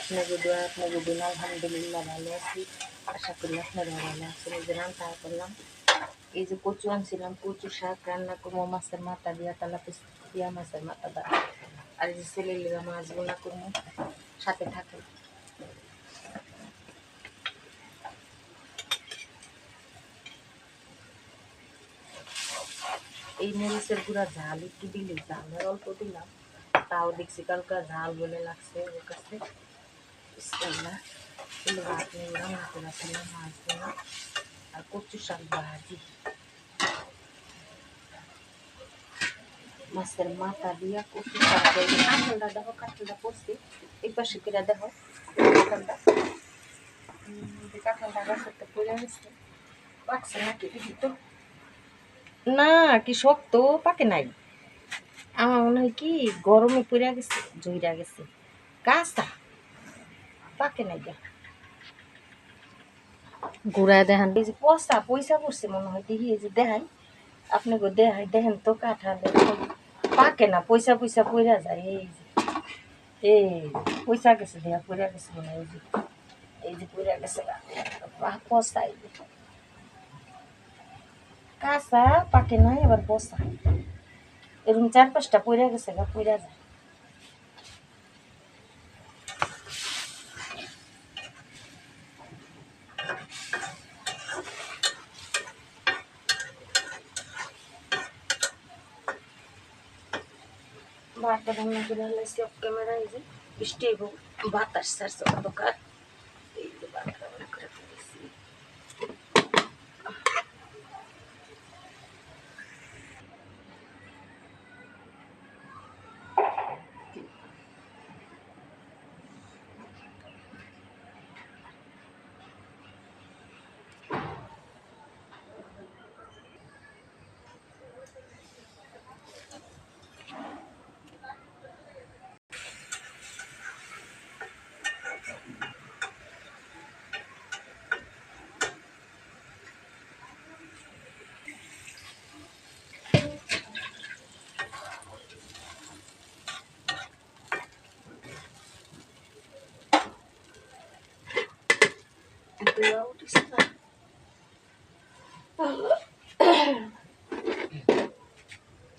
আপনাকে দোয়া আপনাকে দিন আলহামদুলিল্লাহ ভালো আছি। আশা করি আপনারা ভালো আছেন। এই যে রান্না করলাম, এই যে কচু আনছিলাম, কচু শাক রান্না করবো মাছের মাথা দিয়া, তালাপিস দিয়া মাছের মাথা দা। আর এই যে ছেলেরা মাছ বোনা করবো, সাথে থাকে। এই মরিচের গুঁড়া ঝাল একটু দিলে, ঝালের অল্প দিলাম, তাও দেখছি কালকা ঝাল বলে লাগছে ওর কাছে। ভাত নিয়ে রান্না করেছিলাম মাছ বোনা আর কচু শাক ভাজি, মাছের মাথা দিয়া কচু শাক। কাঁঠালটা দেখো, কাঁঠালটা পড়ছে এই পাশে করে দেখো, কাঁঠালটা কাঁঠালটা গাছের তো পড়ে গেছে, পাকছে নাকি দেখি তো। না, কি শক্ত, পাকে নাই। আমার মনে হয় কি গরমে পড়ে গেছে, জইরা গেছে, কাঁচা পাকে নাই। ঘুরায় দেখান, এই যে পচা পয়সা পড়ছে মনে হয়, দেখি এই যে দেখাই আপনাকে, দেখাই দেখেন তো কাঁঠাল পাকে না, পয়সা পয়সা পড়া যায়। এই পয়সা গেছে, দেয়া পড়া গেছে মনে হয়, এই যে পড়া গেছে পচা, এই যে কাঁচা পাকে নাই, আবার পচা এরকম 4-5টা পড়া গেছে, পড়া যায়। ভাতটা রান্না করে আলাইছি অফ ক্যামেরা, এই যে বৃষ্টি এবং বাতাস ছাড়ছে অন্ধকার, এই যে ভাত রান্না করে ফেলেছি।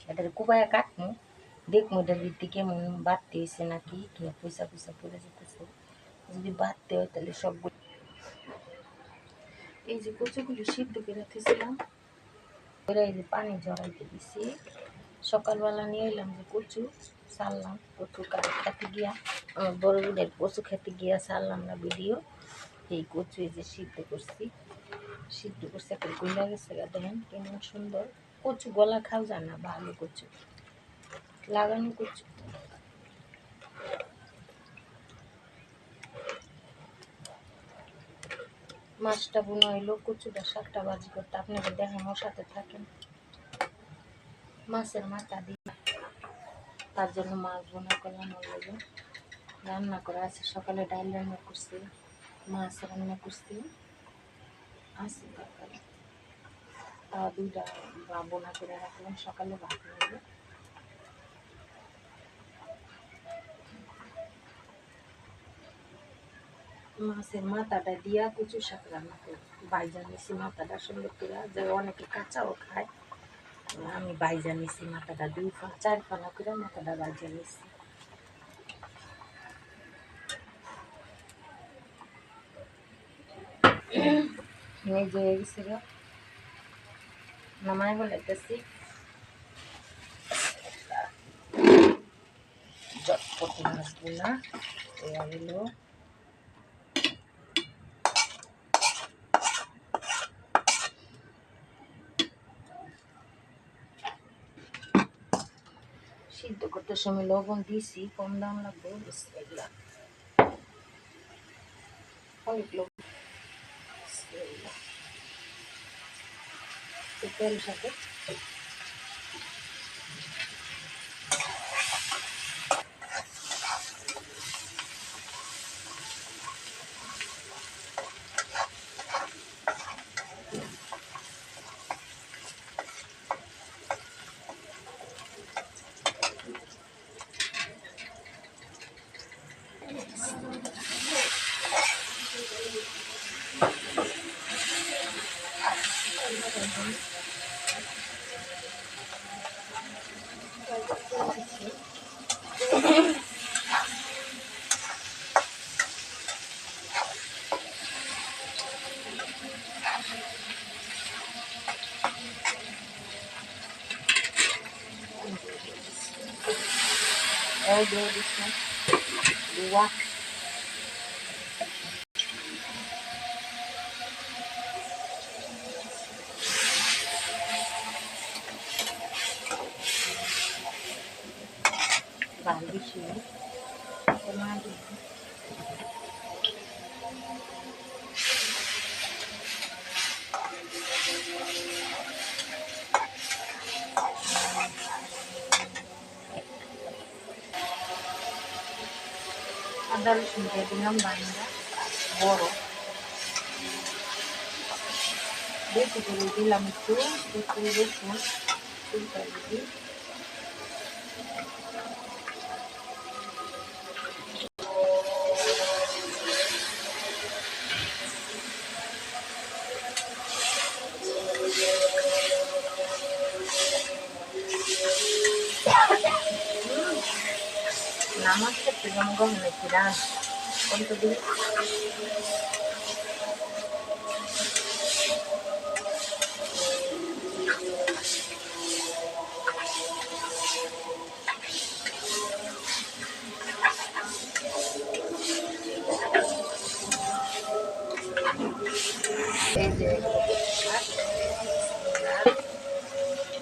এটার কুবায়া কাটমু, দেখবো এটার ভিত্তি কেমন বাড়তে হয়েছে নাকি, কি পয়সা পয়সা পড়ে যেতেছে। যদি বাড়তে হয় তাহলে সবগুলো, এই যে কচুগুলি সিদ্ধ করে রাখতেছিলাম, এই যে পানি জড়াইতে দিছি। সকালবেলা নিয়ে এলাম যে কচু সারলাম, কচু খেতে গিয়া, বড় বোনের কচু খেতে গিয়া সারলাম না ভিডিও। এই কচু এই যে সিদ্ধ করছি, একটা গলা গেছে, দেখেন কেমন সুন্দর কচু, গলা খাও যায় না, ভালো কচু লাগানো কচু। মাছটা বোনা হইলো, কচুটা শাকটা ভাজি করতে আপনাকে দেখানোর সাথে থাকেন। মাছের মাথা দিয়ে তার জন্য মাছ বোনা করলাম, অলরেডি রান্না করা আছে। সকালে ডাল রান্না করছি, মাছ রান্না করছি, আছে তরকারি, তাও 2টা বোনা করে রাখলাম, সকালে ভাত নেবে। মাছের মাথাটা দিয়া কচু শাক রান্না করি, বাইজা নিছি মাথাটা সুন্দর করে, যে অনেকে কাঁচাও খায়, আমি বাইজা নিছি মাথাটা, 4 ফানা করে মাথাটা বাইজা নিছি। এই যে হয়ে গেছিল, নামাই বলাইতেছি, চটপট মাছ বোনা হলো। সিদ্ধ করতে সময় লবণ দিয়েছি, কম দাম লাগবে, অনেক লবণ তেল সাথে। আদাও দিয়ে দিচ্ছি দুয়া ভাল বেশি আদা রসুন দিয়ে দিলাম বাইন্দা বড় বেশি করে দিলাম একটু রসুন চুলটা দিই নামাজ পড়তে জমগম হয়েছি রাত কত দিন এই যে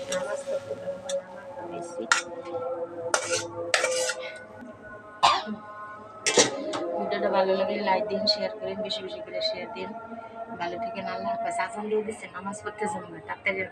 নামাজ পড়তে জমগম বেশি ভিডিওটা ভালো লাগলে লাইক দিন শেয়ার করেন বেশি বেশি করে শেয়ার দিন ভালো থেকে আল্লাহ হাফেজ আজান দিয়ে দিচ্ছেন নামাজ পড়তে যাবো না তাড়াতাড়ি